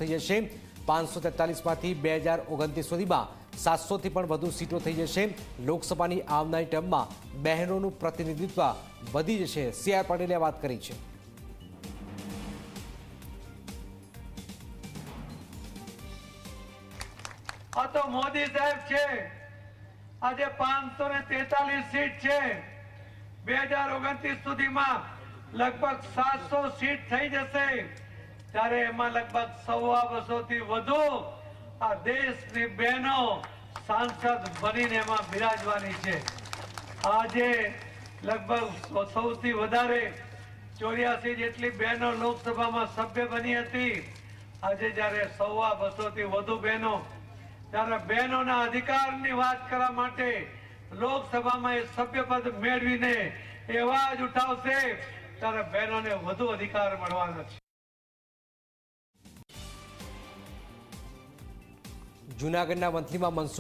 થઈ જશે। 543માંથી 2029 સુધીમાં 700થી પણ વધુ સીટો થઈ જશે। લોકસભાની આવનારી ટર્મમાં બહેનોનું પ્રતિનિધિત્વ વધી જશે। CR પાટીલે વાત કરી છે। આ તો મોદી સાહેબ છે। આજે 543 સીટ છે। 2029 સુધીમાં લગભગ 700 સીટ થઈ જશે। ત્યારે એમાં લગભગ 250 થી વધુ આ દેશની બહેનો સાંસદ બનીને એમાં બિરાજવાની છે। આજે લગભગ સૌથી વધારે 84 જેટલી બહેનો લોકસભામાં સભ્ય બની હતી। આજે જ્યારે 250 થી વધુ બહેનો ત્યારે બહેનોના અધિકારની વાત કરવા માટે લોકસભામાં એ સભ્યપદ મેળવીને એ અવાજ ઉઠાવશે ત્યારે બહેનોને વધુ અધિકાર મળવાના છે। જૂનાગઢના વંથલીમાં મનસુખ